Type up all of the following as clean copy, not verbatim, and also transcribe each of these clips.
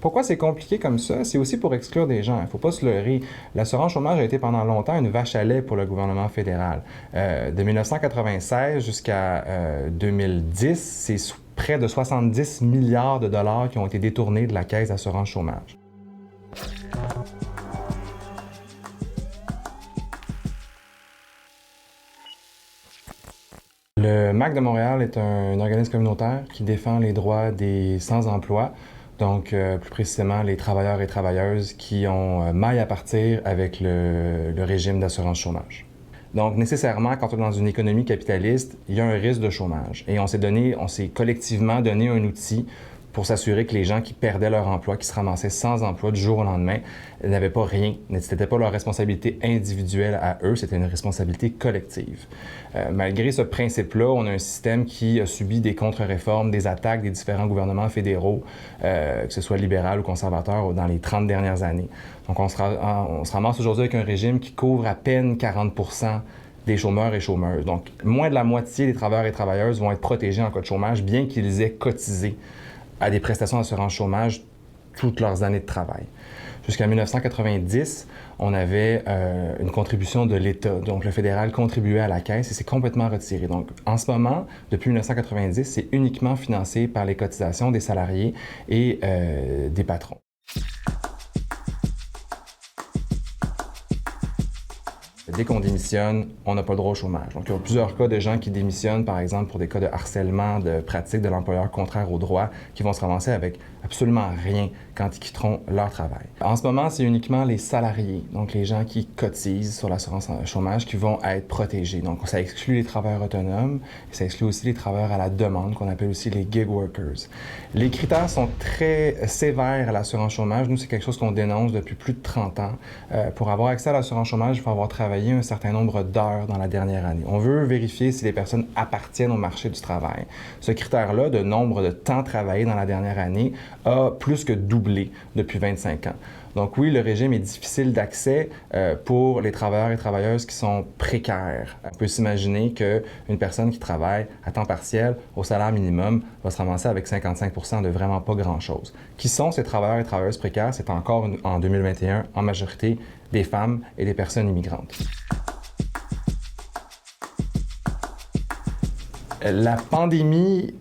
Pourquoi c'est compliqué comme ça? C'est aussi pour exclure des gens. Il ne faut pas se leurrer. L'assurance chômage a été pendant longtemps une vache à lait pour le gouvernement fédéral. De 1996 jusqu'à 2010, c'est près de 70 milliards de dollars qui ont été détournés de la caisse d'assurance chômage. Le MAC de Montréal est un organisme communautaire qui défend les droits des sans-emploi, donc plus précisément les travailleurs et travailleuses qui ont maille à partir avec le régime d'assurance chômage. Donc nécessairement, quand on est dans une économie capitaliste, il y a un risque de chômage. Et on s'est collectivement donné un outil pour s'assurer que les gens qui perdaient leur emploi, qui se ramassaient sans emploi du jour au lendemain, n'avaient pas rien. Ce n'était pas leur responsabilité individuelle à eux, c'était une responsabilité collective. Malgré ce principe-là, on a un système qui a subi des contre-réformes, des attaques des différents gouvernements fédéraux, que ce soit libéral ou conservateur, dans les 30 dernières années. Donc on se ramasse aujourd'hui avec un régime qui couvre à peine 40% des chômeurs et chômeuses. Donc moins de la moitié des travailleurs et travailleuses vont être protégés en cas de chômage, bien qu'ils aient cotisé à des prestations d'assurance chômage toutes leurs années de travail. Jusqu'en 1990, on avait une contribution de l'État. Donc, le fédéral contribuait à la caisse et c'est complètement retiré. Donc, en ce moment, depuis 1990, c'est uniquement financé par les cotisations des salariés et des patrons. Dès qu'on démissionne, on n'a pas le droit au chômage. Donc, il y a plusieurs cas de gens qui démissionnent, par exemple, pour des cas de harcèlement, de pratiques de l'employeur contraire au droit, qui vont se ramasser avec absolument rien quand ils quitteront leur travail. En ce moment, c'est uniquement les salariés, donc les gens qui cotisent sur l'assurance chômage, qui vont être protégés. Donc, ça exclut les travailleurs autonomes, et ça exclut aussi les travailleurs à la demande, qu'on appelle aussi les gig workers. Les critères sont très sévères à l'assurance chômage. Nous, c'est quelque chose qu'on dénonce depuis plus de 30 ans. Pour avoir accès à l'assurance chômage, il faut avoir travaillé un certain nombre d'heures dans la dernière année. On veut vérifier si les personnes appartiennent au marché du travail. Ce critère-là, de nombre de temps travaillé dans la dernière année, a plus que doublé depuis 25 ans. Donc oui, le régime est difficile d'accès pour les travailleurs et travailleuses qui sont précaires. On peut s'imaginer qu'une personne qui travaille à temps partiel, au salaire minimum, va se ramasser avec 55% de vraiment pas grand-chose. Qui sont ces travailleurs et travailleuses précaires? C'est encore en 2021 en majorité des femmes et des personnes immigrantes. La pandémie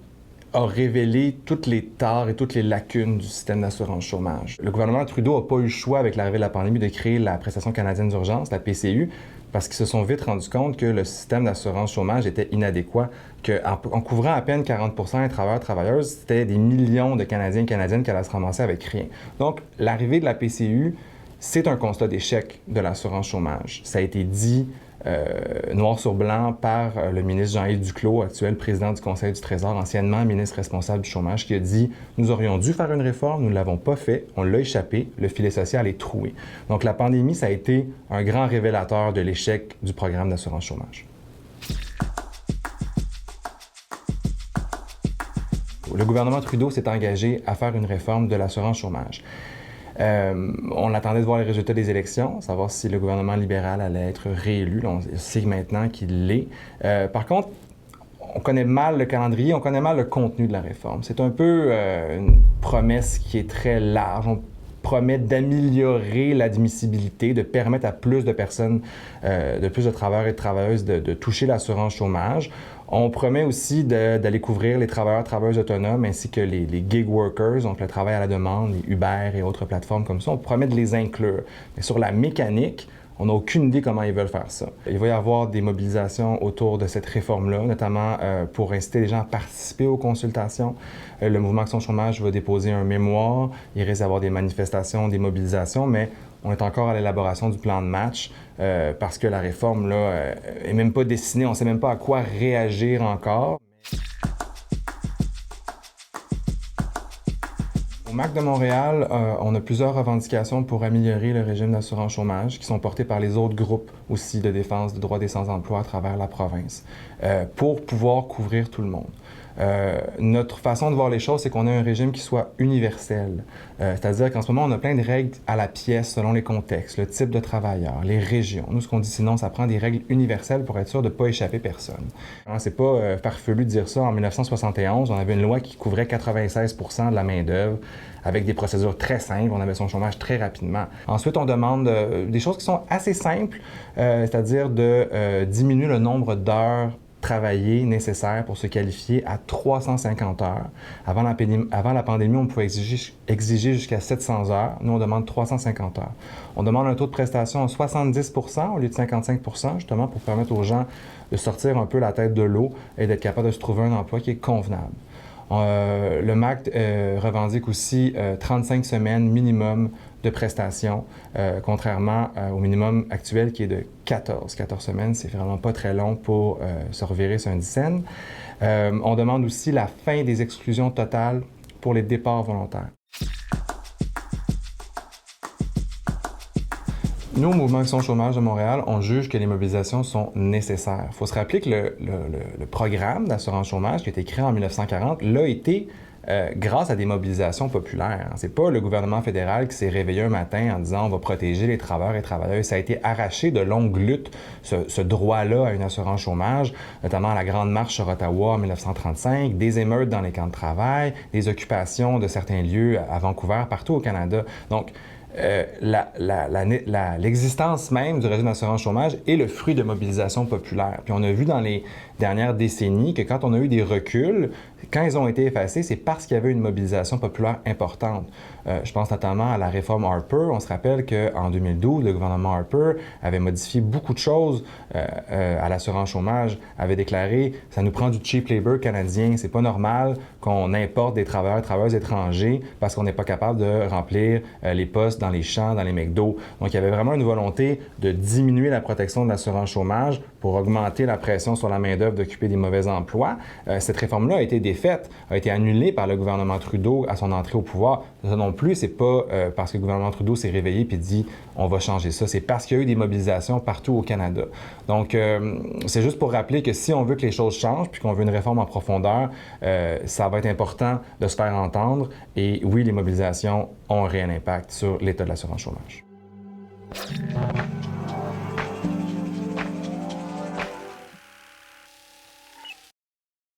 a révélé toutes les tares et toutes les lacunes du système d'assurance chômage. Le gouvernement Trudeau n'a pas eu le choix, avec l'arrivée de la pandémie, de créer la prestation canadienne d'urgence, la PCU, parce qu'ils se sont vite rendus compte que le système d'assurance chômage était inadéquat, qu'en couvrant à peine 40% des travailleurs et travailleuses, c'était des millions de Canadiens et Canadiennes qui allaient se ramasser avec rien. Donc, l'arrivée de la PCU, c'est un constat d'échec de l'assurance chômage. Ça a été dit noir sur blanc par le ministre Jean-Yves Duclos, actuel président du Conseil du Trésor, anciennement ministre responsable du chômage, qui a dit « Nous aurions dû faire une réforme, nous ne l'avons pas fait, on l'a échappé, le filet social est troué. » Donc la pandémie, ça a été un grand révélateur de l'échec du programme d'assurance chômage. Le gouvernement Trudeau s'est engagé à faire une réforme de l'assurance chômage. On attendait de voir les résultats des élections, savoir si le gouvernement libéral allait être réélu. On sait maintenant qu'il l'est. Par contre, on connaît mal le calendrier, on connaît mal le contenu de la réforme. C'est un peu une promesse qui est très large. On promet d'améliorer l'admissibilité, de permettre à plus de personnes, de plus de travailleurs et de travailleuses de toucher l'assurance chômage. On promet aussi d'aller couvrir les travailleurs et travailleuses autonomes ainsi que les gig workers, donc le travail à la demande, les Uber et autres plateformes comme ça. On promet de les inclure. Mais sur la mécanique, on n'a aucune idée comment ils veulent faire ça. Il va y avoir des mobilisations autour de cette réforme-là, notamment pour inciter les gens à participer aux consultations. Le Mouvement Action Chômage va déposer un mémoire. Il risque d'avoir des manifestations, des mobilisations, mais on est encore à l'élaboration du plan de match parce que la réforme là est même pas dessinée. On ne sait même pas à quoi réagir encore. Au MAC de Montréal, on a plusieurs revendications pour améliorer le régime d'assurance chômage qui sont portées par les autres groupes aussi de défense des droits des sans-emploi à travers la province pour pouvoir couvrir tout le monde. Notre façon de voir les choses, c'est qu'on a un régime qui soit universel. C'est-à-dire qu'en ce moment, on a plein de règles à la pièce selon les contextes, le type de travailleur, les régions. Nous, ce qu'on dit, sinon, ça prend des règles universelles pour être sûr de ne pas échapper personne. C'est pas farfelu de dire ça. En 1971, on avait une loi qui couvrait 96% de la main-d'œuvre avec des procédures très simples. On avait son chômage très rapidement. Ensuite, on demande des choses qui sont assez simples, c'est-à-dire de diminuer le nombre d'heures travaillées nécessaires pour se qualifier à 350 heures. Avant la pandémie, on pouvait exiger jusqu'à 700 heures. Nous, on demande 350 heures. On demande un taux de prestation à 70 au lieu de 55 justement pour permettre aux gens de sortir un peu la tête de l'eau et d'être capable de se trouver un emploi qui est convenable. Le MAC revendique aussi 35 semaines minimum de prestations, contrairement au minimum actuel qui est de 14. 14 semaines, c'est vraiment pas très long pour se revirer sur un dixaine. On demande aussi la fin des exclusions totales pour les départs volontaires. Nous, au Mouvement Action Chômage de Montréal, on juge que les mobilisations sont nécessaires. Il faut se rappeler que le programme d'assurance chômage qui a été créé en 1940 l'a été grâce à des mobilisations populaires. C'est pas le gouvernement fédéral qui s'est réveillé un matin en disant on va protéger les travailleurs et travailleuses. Ça a été arraché de longues luttes, ce droit-là à une assurance chômage, notamment à la Grande Marche sur Ottawa en 1935, des émeutes dans les camps de travail, des occupations de certains lieux à Vancouver, partout au Canada. Donc, l'existence même du régime d'assurance chômage est le fruit de mobilisation populaire. Puis on a vu dans les dernières décennies que quand on a eu des reculs, quand ils ont été effacés, c'est parce qu'il y avait une mobilisation populaire importante. Je pense notamment à la réforme Harper. On se rappelle qu'en 2012, le gouvernement Harper avait modifié beaucoup de choses à l'assurance chômage, avait déclaré « ça nous prend du cheap labor canadien, c'est pas normal qu'on importe des travailleurs et travailleuses étrangers parce qu'on n'est pas capable de remplir les postes dans les champs, dans les McDo. » Donc, il y avait vraiment une volonté de diminuer la protection de l'assurance chômage pour augmenter la pression sur la main-d'œuvre d'occuper des mauvais emplois. Cette réforme-là a été défaite, a été annulée par le gouvernement Trudeau à son entrée au pouvoir. Ça non plus, c'est pas parce que le gouvernement Trudeau s'est réveillé et dit on va changer ça. C'est parce qu'il y a eu des mobilisations partout au Canada. Donc, c'est juste pour rappeler que si on veut que les choses changent puis qu'on veut une réforme en profondeur, ça va être important de se faire entendre. Et oui, les mobilisations ont un réel impact sur l'état de l'assurance chômage.